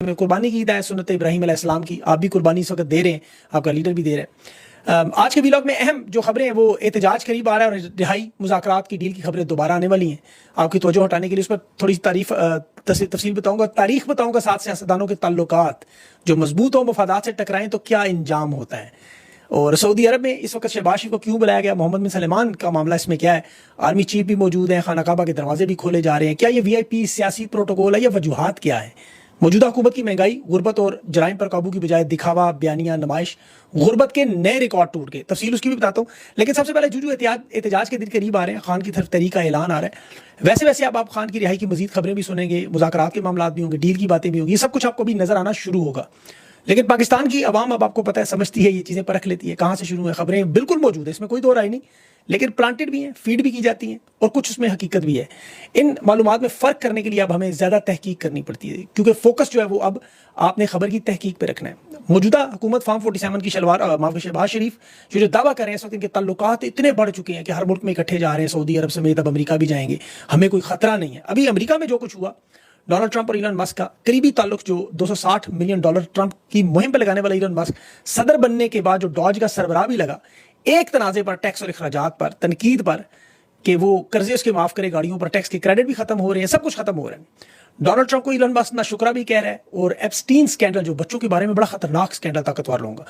میں قربانی کی عید ہے سنت ابراہیم علیہ السلام کی. آپ بھی قربانی اس وقت دے رہے ہیں, آپ کا لیڈر بھی دے رہا ہے. آج کے ویلاگ میں اہم جو خبریں ہیں وہ احتجاج قریب آ رہا ہے اور رہائی مذاکرات کی ڈیل کی خبریں دوبارہ آنے والی ہیں. آپ کی توجہ ہٹانے کے لیے اس پر تھوڑی سی تفصیل بتاؤں گا, تاریخ بتاؤں گا, ساتھ سیاستدانوں کے تعلقات جو مضبوط ہوں مفادات سے ٹکرائیں تو کیا انجام ہوتا ہے, اور سعودی عرب میں اس وقت شہباز شریف کو کیوں بلایا گیا, محمد بن سلمان کا معاملہ اس میں کیا ہے, آرمی چیف بھی موجود ہیں, خانہ کعبہ کے دروازے بھی کھولے جا رہے ہیں, کیا یہ وی آئی پی سیاسی پروٹوکول ہے یا وجوہات کیا ہے, موجودہ حکومت کی مہنگائی, غربت اور جرائم پر قابو کی بجائے دکھاوا, بیانیہ, نمائش, غربت کے نئے ریکارڈ ٹوٹ گئے, تفصیل اس کی بھی بتاتا ہوں. لیکن سب سے پہلے جو احتجاج کے دن قریب آ رہے ہیں, خان کی طرف تحریک کا اعلان آ رہا ہے. ویسے اب آپ خان کی رہائی کی مزید خبریں بھی سنیں گے, مذاکرات کے معاملات بھی ہوں گے, ڈیل کی باتیں بھی ہوں گی, یہ سب کچھ آپ کو بھی نظر آنا شروع ہوگا. لیکن پاکستان کی عوام اب آپ کو پتہ ہے سمجھتی ہے, یہ چیزیں پرکھ لیتی ہے, کہاں سے شروع ہیں خبریں بالکل موجود ہے, اس میں کوئی دو رائے نہیں, لیکن پلانٹڈ بھی ہیں, فیڈ بھی کی جاتی ہیں, اور کچھ اس میں حقیقت بھی ہے. ان معلومات میں فرق کرنے کے لیے اب ہمیں زیادہ تحقیق کرنی پڑتی ہے, کیونکہ فوکس جو ہے وہ اب آپ نے خبر کی تحقیق پہ رکھنا ہے. موجودہ حکومت فارم 47 کی شہباز شریف جو دعویٰ کر رہے ہیں اس وقت ان کے تعلقات اتنے بڑھ چکے ہیں کہ ہر ملک میں اکٹھے جا رہے ہیں, سعودی عرب سمیت اب امریکہ بھی جائیں گے, ہمیں کوئی خطرہ نہیں ہے. ابھی امریکہ میں جو کچھ ہوا, ڈونلڈ ٹرمپ اور ایلن مسک کا قریبی تعلق, جو $260 ملین ٹرمپ کی مہم پہ لگانے والا ایلن مسک صدر بننے کے بعد جو ڈاج کا سربراہ بھی لگا, ایک تنازع پر, ٹیکس اور اخراجات پر, تنقید پر کہ وہ قرضے اس کے معاف کرے, گاڑیوں پر ٹیکس کے کریڈٹ بھی ختم ہو رہے ہیں, سب کچھ ختم ہو رہا ہے. ڈونلڈ ٹرمپ کو ایلن مسک نہ شکرہ بھی کہہ رہا ہے, اور ایپسٹین سکینڈل جو بچوں کے بارے میں بڑا خطرناک سکینڈل طاقتور لوں گا,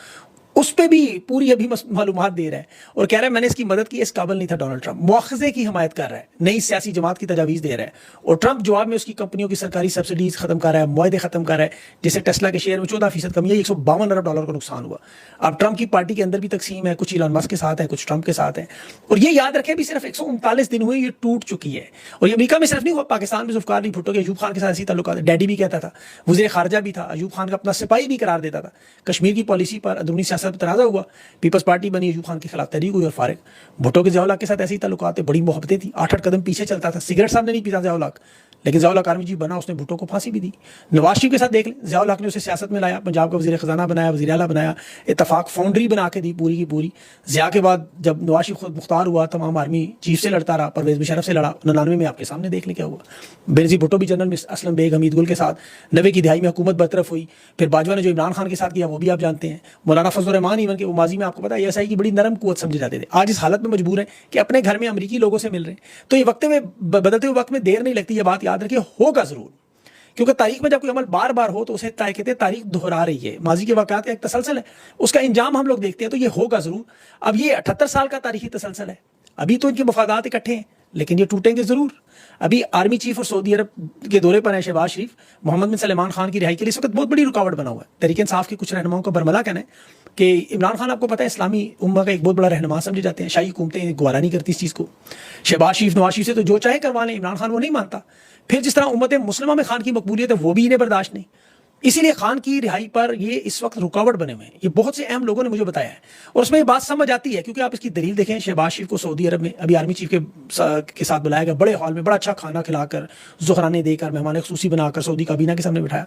اس پہ بھی پوری ابھی معلومات دے رہا ہے, اور کہہ رہا ہے میں نے اس کی مدد کی, اس قابل نہیں تھا ڈونلڈ ٹرمپ. مواخذے کی حمایت کر رہا ہے, نئی سیاسی جماعت کی تجاویز دے رہا ہے, اور ٹرمپ جواب میں اس کی کمپنیوں کی سرکاری سبسڈیز ختم کر رہا ہے, معاہدے ختم کر رہا ہے, جیسے ٹیسلا کے شیئر میں 14% کمی ہے, $152 ارب کا نقصان ہوا. اب ٹرمپ کی پارٹی کے اندر بھی تقسیم ہے, کچھ ایلن مسک کے ساتھ ہے, کچھ ٹرمپ کے ساتھ ہے. اور یہ یاد رکھیں بھی صرف 139 دن ہوئے یہ ٹوٹ چکی ہے, اور یہ امریکہ میں صرف نہیں ہوا, پاکستان میں ذوالفقار علی بھٹو کے ایوب خان کے ساتھ ایسی تعلقات ہے, ڈیڈی بھی کہتا تھا, وزیر خارجہ بھی تھا, ایوب خان کا اپنا سپاہی بھی قرار دیتا تھا. کشمیر کی پالیسی پر اندرونی سیاست پر تنازع ہوا, پیپلز پارٹی بنی, ایوب خان کے خلاف تحریک ہوئی اور فارغ. بھٹو کے ضیاء الحق کے ساتھ ایسی تعلقات تھے, بڑی محبتیں تھیں, 8 قدم پیچھے چلتا تھا, سگریٹ صاحب نے نہیں پیتا ضیاء الحق, لیکن ضیاء الحق آرمی چیف بنا, اس نے بھٹو کو پھانسی بھی دی. نواز شریف کے ساتھ دیکھ لیں, ضیاء الحق نے اسے سیاست میں لایا, پنجاب کا وزیر خزانہ بنایا, وزیر اعلیٰ بنایا, اتفاق فاؤنڈری بنا کے دی پوری کی پوری. ضیاء کے بعد جب نواز شریف خود مختار ہوا, تمام آرمی چیف سے لڑتا رہا, پرویز مشرف سے لڑا, 99 میں آپ کے سامنے دیکھ لیں کیا ہوا. بینظیر بھٹو بھی جنرل اسلم بیگ حمید گل کے ساتھ 90 کی دہائی میں حکومت برطرف ہوئی. پھر باجوہ نے جو عمران خان کے ساتھ کیا وہ بھی آپ جانتے ہیں. مولانا فضل الرحمان ایون کہ وہ ماضی میں آپ کو پتا ہے ایس آئی کی بڑی نرم قوت سمجھے جاتے تھے, آج اس حالت میں مجبور ہیں کہ اپنے گھر میں امریکی لوگوں سے مل رہے ہیں. تو یہ وقت میں بدلتے ہوئے وقت میں دیر نہیں لگتی, یہ بات یاد رکھیے, ہوگا ضرور, کیونکہ تاریخ میں جب کوئی عمل بار بار ہو تو اسے کہتے ہیں تاریخ دہرا رہی ہے, ماضی کے واقعات کا ایک تسلسل ہے, اس کا انجام ہم لوگ دیکھتے ہیں, تو یہ ہوگا ضرور. اب یہ 78 سال کا تاریخی تسلسل ہے, ابھی تو ان کے مفادات اکٹھے ہیں لیکن یہ ٹوٹیں گے ضرور. ابھی آرمی چیف اور سعودی عرب کے دورے پر ہے شہباز شریف, محمد بن سلمان خان کی رہائی کے لیے اس وقت بہت بڑی رکاوٹ بنا ہوا ہے. تحریک انصاف کے کچھ رہنماؤں کا برملا کہنا ہے کہ عمران خان آپ کو پتہ ہے اسلامی امہ کا ایک بہت بڑا رہنما سمجھے جاتے ہیں, شاہی حکومتیں گوارا نہیں کرتی اس چیز کو. شہباز شریف نواز شریف سے تو جو چاہے کروا لیں, عمران خان وہ نہیں مانتا. پھر جس طرح امت مسلمہ میں خان کی مقبولیت ہے وہ بھی انہیں برداشت نہیں, اسی لیے خان کی رہائی پر یہ اس وقت رکاوٹ بنے ہوئے ہیں. یہ بہت سے اہم لوگوں نے مجھے بتایا ہے, اور اس میں یہ بات سمجھ آتی ہے, کیونکہ آپ اس کی دلیل دیکھیں, شہباز شریف کو سعودی عرب میں ابھی آرمی چیف کے ساتھ بلایا گیا, بڑے ہال میں بڑا اچھا کھانا کھلا کر, ظہرانے دے کر, مہمان خصوصی بنا کر سعودی کابینہ کے سامنے بٹھایا.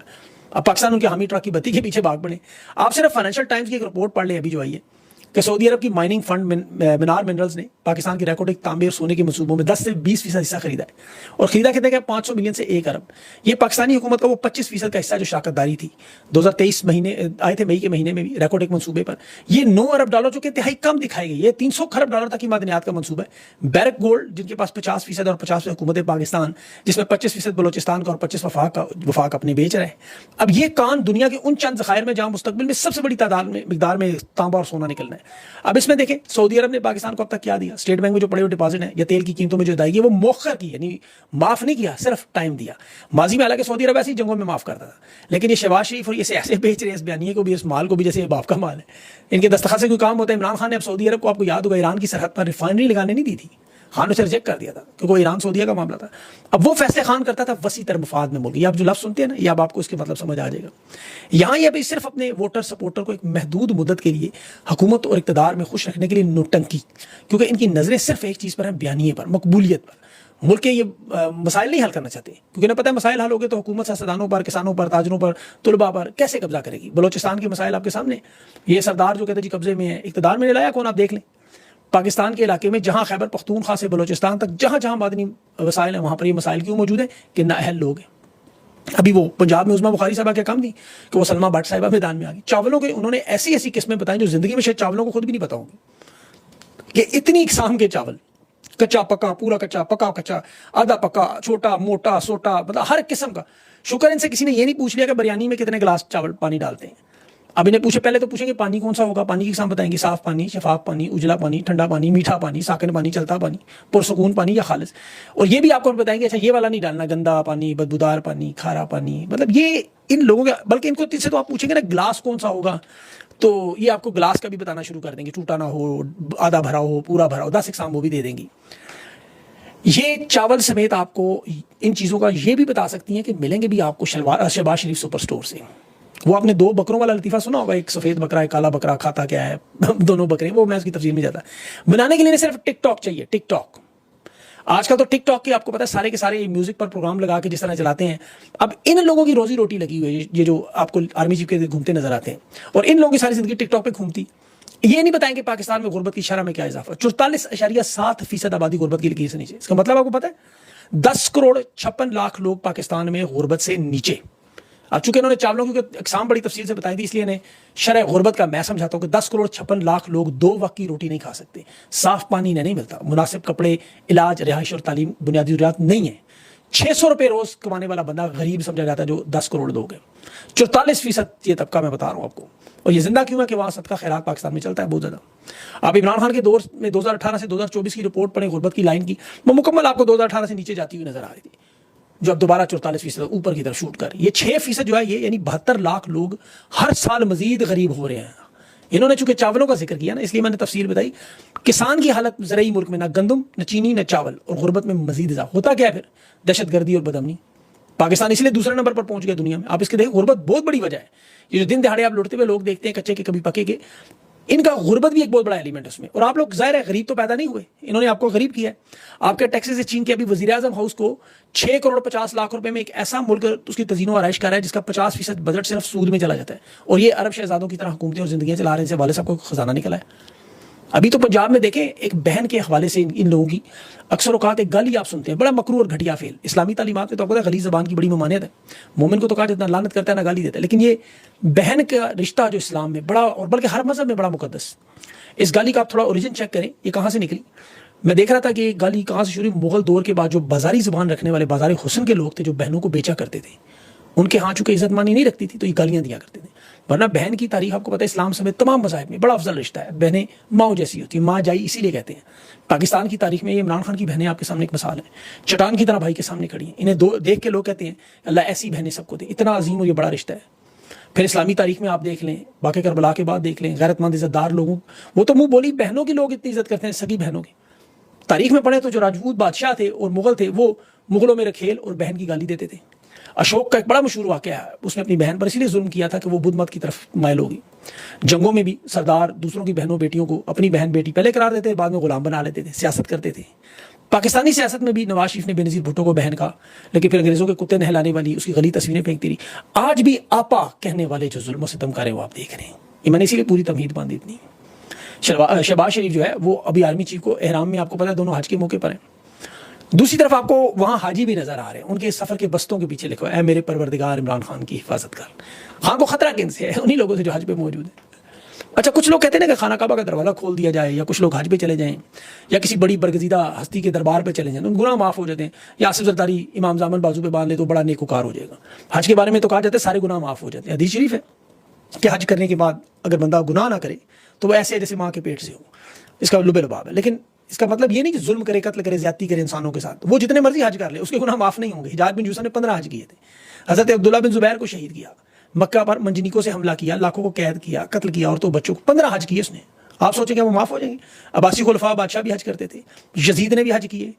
اب پاکستان ان کے حامی ٹرک کی بتی کے پیچھے بھاگ پڑے. آپ صرف فائنینشل ٹائمز کی ایک رپورٹ پڑھ لیں ابھی جو آئی ہے کہ سعودی عرب کی مائننگ فنڈ منار منرلز نے پاکستان کی ریکارڈ تعمیر سونے کے منصوبوں میں 10 سے 20% حصہ خریدا ہے, اور خریدا کتنے کا 500 ملین سے 1 ارب. یہ پاکستانی حکومت کا وہ 25% کا حصہ جو شراکت داری تھی 2023 مہینے آئے تھے, مئی کے مہینے میں بھی ریکارڈ ایک منصوبے پر. یہ $9 ارب جو کہ انتہائی کم دکھائے گئی, یہ $300 کھرب تک کی معدنیات کا منصوبہ ہے. بیرک گولڈ جن کے پاس 50% اور 50% حکومت پاکستان, جس میں 25% بلوچستان کا اور 25% وفاق اپنے بیچ رہے ہیں. اب یہ کان دنیا کے ان چند ذخائر میں جہاں مستقبل میں سب سے بڑی تعداد میں مقدار میں تانبا اور سونا نکلنا ہے. اب اس میں دیکھیں سعودی عرب نے پاکستان کو اب تک کیا دیا, اسٹیٹ بینک میں جو پڑے ہوئے ڈپازٹ ہیں یا تیل کی قیمتوں میں جو ادائیگی ہے وہ مؤخر کی, یعنی معاف نہیں کیا, صرف ٹائم دیا. ماضی میں حالانکہ سعودی عرب ایسی جنگوں میں معاف کرتا تھا, لیکن یہ شہباز شریف اور یہ ایسے بیچ رہے ہیں اس بیانیے کو بھی, اس مال کو بھی, جیسے یہ باپ کا مال ہے. ان کے دستخط سے کوئی کام ہوتا ہے. عمران خان نے اب سعودی عرب کو, آپ کو یاد ہوگا, ایران کی سرحد پر ریفائنری لگانے نہیں دی تھی, خان نے اسے ریجیکٹ کر دیا تھا کیونکہ وہ ایران سعودیہ کا معاملہ تھا. اب وہ فیصلے خان کرتا تھا وسیع تر مفاد میں ملک. یہ آپ جو لفظ سنتے ہیں نا, یہ اب آپ کو اس کے مطلب سمجھ آ جائے گا. یہاں یہ ابھی صرف اپنے ووٹر سپورٹر کو ایک محدود مدت کے لیے حکومت اور اقتدار میں خوش رکھنے کے لیے نوٹنکی, کیونکہ ان کی نظریں صرف ایک چیز پر ہیں, بیانیے پر, مقبولیت پر. ملک کے یہ مسائل نہیں حل کرنا چاہتے, کیونکہ انہیں پتہ ہے مسائل حل ہو گئے تو حکومت سیاستدانوں پر, کسانوں پر, تاجروں پر, طلباء پر کیسے قبضہ کرے گی. بلوچستان کے مسائل آپ کے سامنے, یہ سردار جو کہتے ہیں جی قبضے میں ہے, اقتدار میں لایا کون, آپ دیکھ لیں. پاکستان کے علاقے میں جہاں خیبر پختونخوا سے بلوچستان تک جہاں جہاں معدنی وسائل ہیں وہاں پر یہ مسائل کیوں موجود ہیں کہ نااہل لوگ ہیں. ابھی وہ پنجاب میں عظمیٰ بخاری صاحبہ کیا کام تھی کہ وہ سلمہ بٹ صاحبہ میدان میں آ گئی. چاولوں کے انہوں نے ایسی ایسی قسمیں بتائیں جو زندگی میں شاید چاولوں کو خود بھی نہیں پتا ہوں گی کہ اتنی اقسام کے چاول, کچا پکا, پورا کچا, پکا کچا, آدھا پکا, چھوٹا موٹا سوٹا, مطلب ہر قسم کا. شکر ان سے کسی نے یہ نہیں پوچھ لیا کہ بریانی میں کتنے گلاس چاول پانی ڈالتے ہیں. اب انہیں پوچھے, پہلے تو پوچھیں کہ پانی کون سا ہوگا, پانی کی اقسام بتائیں گے, صاف پانی, شفاف پانی, اجلا پانی, ٹھنڈا پانی, میٹھا پانی, ساکن پانی, چلتا پانی, پرسکون پانی یا خالص. اور یہ بھی آپ کو بتائیں گے اچھا یہ والا نہیں ڈالنا, گندا پانی, بدبودار پانی, کھارا پانی. مطلب یہ ان لوگوں کا, بلکہ ان کو سے تو آپ پوچھیں گے نا گلاس کون سا ہوگا تو یہ آپ کو گلاس کا بھی بتانا شروع کر دیں گے, ٹوٹا نہ ہو, آدھا بھرا ہو, پورا بھرا ہو, 10 اقسام وہ بھی دے دیں گی. یہ چاول سمیت آپ کو ان چیزوں کا یہ بھی بتا سکتی ہیں کہ ملیں گے بھی آپ کو شہباز شریف سپر سٹور سے. وہ آپ نے 2 بکروں والا لطیفہ سنا ہوگا, ایک سفید بکرا, ایک کالا بکرا, کھاتا کیا ہے دونوں بکرے, وہ میں اس کی تفصیل میں جاتا. بنانے کے لیے صرف ٹک ٹاک چاہیے. ٹک ٹاک آج کل تو ٹک ٹاک کی آپ کو پتا ہے سارے کے سارے میوزک پر پروگرام لگا کے جس طرح چلاتے ہیں. اب ان لوگوں کی روزی روٹی لگی ہوئی ہے, یہ جو آپ کو آرمی چیف کے گھومتے نظر آتے ہیں, اور ان لوگوں کی ساری زندگی ٹک ٹاک پہ گھومتی. یہ نہیں بتائیں کہ پاکستان میں غربت کی شرح میں کیا اضافہ. 44.7% آبادی غربت کی لکیر سے نیچے. اس کا مطلب آپ کو پتا ہے 10 کروڑ 56 لاکھ لوگ پاکستان میں غربت سے نیچے. اب چونکہ انہوں نے چاولوں کی اقسام بڑی تفصیل سے بتائی تھی, اس لیے انہیں شرح غربت کا میں سمجھاتا ہوں کہ 10 کروڑ 56 لاکھ لوگ 2 وقت کی روٹی نہیں کھا سکتے, صاف پانی نہیں ملتا, مناسب کپڑے, علاج, رہائش اور تعلیم بنیادی ضروریات نہیں ہیں. 600 روپے روز کمانے والا بندہ غریب سمجھا جاتا ہے جو 10 کروڑ لوگ ہیں. 44% یہ طبقہ میں بتا رہا ہوں آپ کو. اور یہ زندہ کیوں ہے کہ وہاں صدقہ خیرات پاکستان میں چلتا ہے بہت زیادہ. آپ عمران خان کے دور میں 2018 سے 2024 کی رپورٹ پڑھیں غربت کی لائن کی, وہ مکمل آپ کو 2018 سے نیچے جاتی ہوئی نظر آ رہی تھی, جو اب دوبارہ 44% اوپر کی طرف شوٹ کر. یہ 6% جو ہے یہ یعنی 72 لاکھ لوگ ہر سال مزید غریب ہو رہے ہیں. انہوں نے چونکہ چاولوں کا ذکر کیا نا, اس لیے میں نے تفصیل بتائی. کسان کی حالت زرعی ملک میں نہ گندم, نہ چینی, نہ چاول, اور غربت میں مزید اضافہ. ہوتا کیا ہے پھر؟ دہشت گردی اور بدامنی. پاکستان اس لیے دوسرے نمبر پر پہنچ گیا دنیا میں. آپ اس کے دیکھیں غربت بہت بڑی وجہ ہے. یہ جو دن دہاڑے آپ لوٹتے ہوئے لوگ دیکھتے ہیں کچے کے کبھی پکے کے, ان کا غربت بھی ایک بہت بڑا ایلیمنٹ ہے اس میں. اور آپ لوگ ظاہر ہے غریب تو پیدا نہیں ہوئے, انہوں نے آپ کو غریب کیا ہے. آپ کے ٹیکسز سے چھین کے ابھی وزیر اعظم ہاؤس کو 6 کروڑ 50 لاکھ روپے میں ایک ایسا ملک اس کی تزئین و آرائش کر رہا ہے جس کا 50% بجٹ صرف سود میں چلا جاتا ہے, اور یہ عرب شہزادوں کی طرح حکومتیں اور زندگیاں چلا رہے ہیں. والد صاحب کو خزانہ نکلا ہے. ابھی تو پنجاب میں دیکھیں ایک بہن کے حوالے سے ان لوگوں کی اکثر اوقات ایک گالی آپ سنتے ہیں, بڑا مکروہ اور گھٹیا فعل. اسلامی تعلیمات میں تو آپ کو پتہ ہے غلیظ زبان کی بڑی ممانعت ہے. مومن کو تو کہا جتنا لعنت کرتا ہے نہ گالی دیتا ہے, لیکن یہ بہن کا رشتہ جو اسلام میں بڑا, اور بلکہ ہر مذہب میں بڑا مقدس. اس گالی کا آپ تھوڑا اوریجن چیک کریں, یہ کہاں سے نکلی. میں دیکھ رہا تھا کہ یہ گالی کہاں سے شروع. مغل دور کے بعد جو بازاری زبان رکھنے والے بازاری حسن کے لوگ تھے جو بہنوں کو بیچا کرتے تھے, ان کے ہاں چونکہ عزت مانی نہیں رکھتی تھی تو یہ گالیاں دیا کرتے تھے. ورنہ بہن کی تاریخ آپ کو پتہ ہے اسلام سمیت تمام مذاہب میں بڑا افضل رشتہ ہے. بہنیں ماؤں جیسی ہوتی ہیں, ماں جائی اسی لیے کہتے ہیں. پاکستان کی تاریخ میں یہ عمران خان کی بہنیں آپ کے سامنے ایک مثال ہے, چٹان کی طرح بھائی کے سامنے کھڑی ہیں. انہیں دیکھ کے لوگ کہتے ہیں اللہ ایسی بہنیں سب کو دے. اتنا عظیم اور یہ بڑا رشتہ ہے. پھر اسلامی تاریخ میں آپ دیکھ لیں, واقعہ کربلا کے بعد دیکھ لیں, غیرت مند عزت دار لوگوں, وہ تو منہ بولی بہنوں کی لوگ اتنی عزت کرتے ہیں, سگی بہنوں کی. تاریخ میں پڑھیں تو جو راجپوت بادشاہ تھے اور مغل تھے وہ مغلوں میں رکھیل اور بہن کی گالی دیتے تھے. اشوک کا ایک بڑا مشہور واقعہ ہے, اس نے اپنی بہن پر اسی لیے ظلم کیا تھا کہ وہ بدھ مت کی طرف مائل ہوگی. جنگوں میں بھی سردار دوسروں کی بہنوں بیٹیوں کو اپنی بہن بیٹی پہلے قرار دیتے, بعد میں غلام بنا لیتے تھے, سیاست کرتے تھے. پاکستانی سیاست میں بھی نواز شریف نے بے نظیر بھٹو کو بہن کہا, لیکن پھر انگریزوں کے کتے نہلانے والی اس کی غلی تصویریں پھینکتی رہی. آج بھی آپا کہنے والے جو ظلم و ستم کر رہے ہیں وہ آپ دیکھ رہے ہیں. یہ میں نے اسی لیے پوری تمہید باندھی اتنی. شہباز شریف جو ہے وہ ابھی آرمی چیف کو احرام میں آپ کو پتا ہے دونوں حج کے موقع پر ہیں. دوسری طرف آپ کو وہاں حاجی بھی نظر آ رہے ہیں, ان کے سفر کے بستوں کے پیچھے لکھا ہے اے میرے پروردگار عمران خان کی حفاظت کر. خان کو خطرہ کن سے ہے؟ انہی لوگوں سے جو حج پہ موجود ہیں. اچھا کچھ لوگ کہتے ہیں نا کہ خانہ کعبہ کا دروازہ کھول دیا جائے, یا کچھ لوگ حج پہ چلے جائیں, یا کسی بڑی برگزیدہ ہستی کے دربار پہ چلے جائیں, ان گناہ معاف ہو جاتے ہیں. یا آصف زرداری امام زامن بازو پہ باندھ لے تو بڑا نیکوکار ہو جائے گا. حج کے بارے میں تو کہا جاتا ہے سارے گناہ معاف ہو جاتے ہیں. حدیث شریف ہے کہ حج کرنے کے بعد اگر بندہ گناہ نہ کرے تو وہ ایسے جیسے ماں کے پیٹ سے ہو. اس کا لب لباب ہے. لیکن اس کا مطلب یہ نہیں کہ ظلم کرے, قتل کرے, زیادتی کرے انسانوں کے ساتھ. وہ جتنے مرضی حج کر لے اس کے گناہ معاف نہیں ہوں گے. حجاج بن یوسف نے 15 حج کیے تھے. حضرت عبداللہ بن زبیر کو شہید کیا, مکہ پر منجنیکوں سے حملہ کیا, لاکھوں کو قید کیا, قتل کیا, عورتوں بچوں کو 15 حج کیے اس نے. آپ سوچیں کہ وہ معاف ہو جائیں گے؟ عباسی خلفاء بادشاہ بھی حج کرتے تھے, یزید نے بھی حج کیے,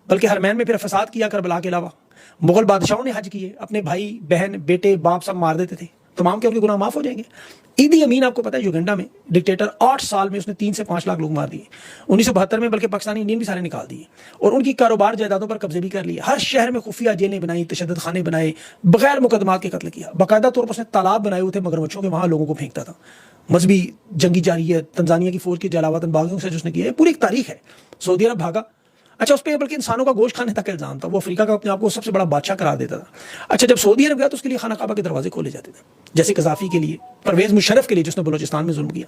بلکہ حرمین میں پھر فساد کیا کربلا کے علاوہ. مغل بادشاہوں نے حج کیے, اپنے بھائی بہن بیٹے باپ سب مار دیتے تھے. تمام کے ان کے گناہ معاف ہو جائیں گے. ایدی امین آپ کو پتا ہے یوگنڈا میں ڈکٹیٹر 8 سال میں اس نے 3 سے 5 لاکھ لوگ مار دیے. 1972 میں بلکہ پاکستانی انڈین بھی سارے نکال دیے, اور ان کی کاروبار جائیدادوں پر قبضے بھی کر لیے. ہر شہر میں خفیہ جیلیں بنائی, تشدد خانے بنائے, بغیر مقدمات کے قتل کیا. باقاعدہ طور پر اس نے تالاب بنائے ہوئے تھے مگرمچھوں کے, وہاں لوگوں کو پھینکتا تھا. مذہبی جنگی جاری ہے, تنزانیہ کی فوج کے جلاوطن باغیوں سے جو اس نے کیا ہے, پوری ایک تاریخ ہے. سعودی عرب بھاگا, اچھا اس پہ بلکہ انسانوں کا گوشت کھانے تک کا الزام تھا. وہ افریقہ کا اپنے آپ کو سب سے بڑا بادشاہ قرار دیتا تھا. اچھا جب سعودی عرب گیا تو اس کے لیے خانہ کعبہ کے دروازے کھولے جاتے تھے, جیسے قذافی کے لیے, پرویز مشرف کے لیے جس نے بلوچستان میں ظلم کیا.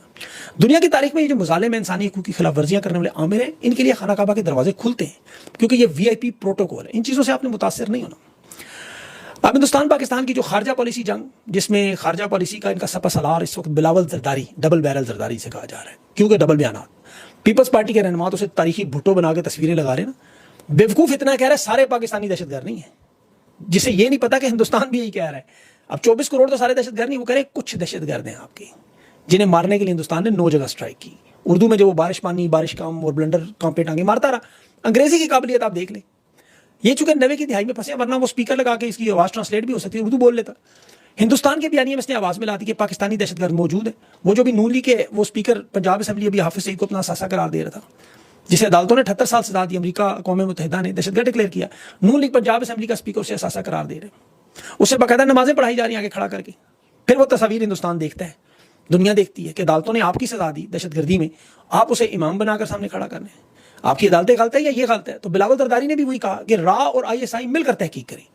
دنیا کی تاریخ میں یہ جو مظالم انسانی حقوق کی خلاف ورزیاں کرنے والے عامر ہیں, ان کے لیے خانہ کعبہ کے دروازے کھلتے ہیں, کیونکہ یہ VIP پروٹوکول ہے. ان چیزوں سے آپ نے متاثر نہیں ہونا. اب ہندوستان پاکستان کی جو خارجہ پالیسی جنگ, جس میں خارجہ پالیسی کا ان کا سپہ سالار اس وقت بلاول زرداری, ڈبل بیرل زرداری سے کہا جا رہا ہے, کیونکہ ڈبل بیانات. پیپلز پارٹی کے رہنما تو اسے تاریخی بھٹو بنا کے تصویریں لگا رہے ہیں نا. بیوقوف اتنا کہہ رہا ہے سارے پاکستانی دہشت گرد نہیں ہیں, جسے یہ نہیں پتا کہ ہندوستان بھی یہی کہہ رہا ہے. اب 24 کروڑ تو سارے دہشت گرد نہیں, وہ کہہ رہے کچھ دہشت گرد ہیں آپ کے, جنہیں مارنے کے لیے ہندوستان نے 9 جگہ اسٹرائک کی. اردو میں جو وہ بارش پانی, بارش کام اور بلنڈر کام پہ ٹانگے مارتا رہا. انگریزی کی قابلیت آپ دیکھ لیں, یہ چونکہ 90 کی دہائی میں پھنسے, ورنہ وہ اسپیکر لگا کے اس کی آواز ٹرانسلیٹ بھی ہو سکتی ہے, اردو بول لیتا. ہندوستان کے بیانیے میں اس نے آواز میں لا دی کہ پاکستانی دہشت گرد موجود ہے. وہ جو بھی نون لیگ کے وہ اسپیکر پنجاب اسمبلی ابھی حافظ سعید کو اپنا اثاثہ قرار دے رہا تھا, جسے عدالتوں نے 78 سال سزا دی, امریکہ اقوام متحدہ نے دہشت گرد ڈکلیئر کیا. نون لیگ پنجاب اسمبلی کا اسپیکر اسے اثاثہ قرار دے رہے, اسے باقاعدہ نمازیں پڑھائی جا رہی ہیں آگے کھڑا کر کے. پھر وہ تصاویر ہندوستان دیکھتا ہے, دنیا دیکھتی ہے کہ عدالتوں نے آپ کی سزا دی دہشت گردی میں, آپ اسے امام بنا کر سامنے کھڑا کرنے. آپ کی عدالتیں غلط ہے یا یہ غلط ہے؟ تو بلاول زرداری نے بھی وہی کہا کہ را اور ISI مل کر تحقیق کریں.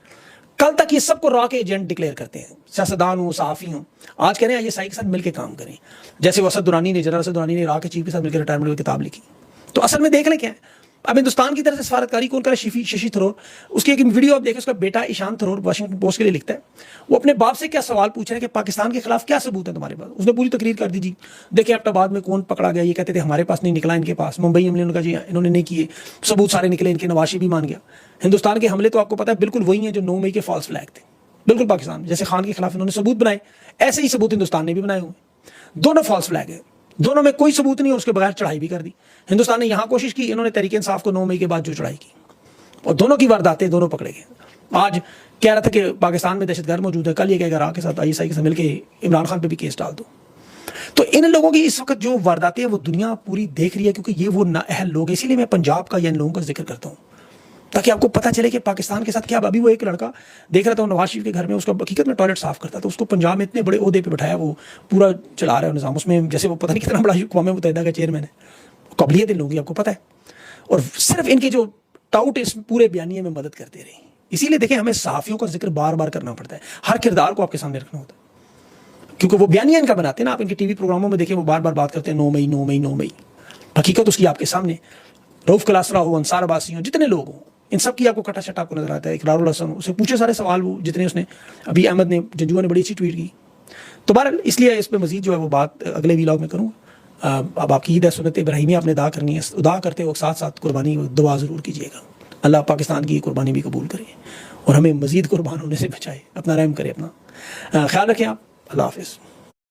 کل تک یہ سب کو را کے ایجنٹ ڈکلیئر کرتے ہیں, سیاستدان ہوں, صحافی ہوں. آج کہہ رہے ہیں ISI کے ساتھ مل کے کام کریں, جیسے وہ اسد درانی نے, جنرل اسد درانی نے را کے چیف کے ساتھ مل کے ریٹائرمنٹ کی کتاب لکھی. تو اصل میں دیکھ لیں کیا ہے. اب ہندوستان کی طرف سے سفارتکاری کون کرے؟ ششی تھرور. اس کی ایک ویڈیو آپ دیکھیں, اس کا بیٹا ایشان تھرور واشنگٹن پوسٹ کے لیے لکھتا ہے. وہ اپنے باپ سے کیا سوال پوچھ رہا ہے کہ پاکستان کے خلاف کیا ثبوت ہے تمہارے پاس. اس نے پوری تقریر کر دی, جی دیکھیں ایبٹ آباد میں کون پکڑا گیا, یہ کہتے تھے ہمارے پاس نہیں نکلا, ان کے پاس. ممبئی حملے کا جی انہوں نے نہیں کیے, ثبوت سارے نکلے, ان کے نواشی بھی مان گیا. ہندوستان کے حملے تو آپ کو پتا ہے بالکل وہی ہیں جو 9 مئی کے فالس فلیگ تھے, بالکل پاکستان میں. جیسے خان کے خلاف انہوں نے ثبوت بنائے, ایسے ہی ثبوت ہندوستان نے بھی بنائے ہوئے. دونوں فالس فلیگ ہیں, دونوں میں کوئی ثبوت نہیں, اور اس کے بغیر چڑھائی بھی کر دی. ہندوستان نے یہاں کوشش کی, انہوں نے تحریک انصاف کو 9 مئی کے بعد جو چڑھائی کی, اور دونوں کی وارداتیں دونوں پکڑے گئے. آج کہہ رہا تھا کہ پاکستان میں دہشت گرد موجود ہے, کل یہ کہے گا را کے ساتھ ISI کے ساتھ مل کے عمران خان پہ بھی کیس ڈال دو. تو ان لوگوں کی اس وقت جو وارداتیں ہیں وہ دنیا پوری دیکھ رہی ہے, کیونکہ یہ وہ نااہل لوگ ہیں. اسی لیے میں پنجاب کا یا ان لوگوں کا ذکر کرتا ہوں, تاکہ آپ کو پتہ چلے کہ پاکستان کے ساتھ کیا. ابھی وہ ایک لڑکا دیکھ رہا تھا نواز شریف کے گھر میں, اس کا حقیقت میں ٹوائلٹ صاف کرتا تھا, اس کو پنجاب میں اتنے بڑے عہدے پہ بٹھایا, وہ پورا چلا رہا ہے نظام. اس میں جیسے وہ پتہ نہیں کتنا بڑا اقوام متحدہ کا چیئرمین ہے. قابلیت ان لوگوں کی آپ کو پتہ ہے, اور صرف ان کے جو ٹاؤٹ اس پورے بیانیے میں مدد کرتے رہے. اسی لیے دیکھیں ہمیں صحافیوں کا ذکر بار بار کرنا پڑتا ہے, ہر کردار کو آپ کے سامنے رکھنا ہوتا ہے, کیونکہ وہ بیانیہ ان کا بناتے ہیں نا. آپ ان کے ٹی وی پروگراموں میں دیکھیں وہ بار بار بات کرتے ہیں 9 مئی 9 مئی 9 مئی. حقیقت اس کی آپ کے سامنے. رؤف کلاسرا ہو, انصار عباسی ہوں, جتنے لوگ ہوں, ان سب کی آپ کو کٹا چٹا کو نظر آتا ہے. اقرار الحسن, اسے پوچھے سارے سوال وہ جتنے اس نے. ابھی احمد نے, جنجوعہ نے بڑی اچھی ٹویٹ کی. تو بہرحال اس لیے اس پہ مزید جو ہے وہ بات اگلے ویلاگ میں کروں. اب آپ کی عید ہے, سنت ابراہیمیہ آپ نے ادا کرنی ہے, ادا کرتے وقت ساتھ ساتھ قربانی دعا ضرور کیجیے گا. اللہ پاکستان کی قربانی بھی قبول کرے اور ہمیں مزید قربان ہونے سے بچائے. اپنا رحم کرے, اپنا خیال رکھیں آپ. اللہ حافظ.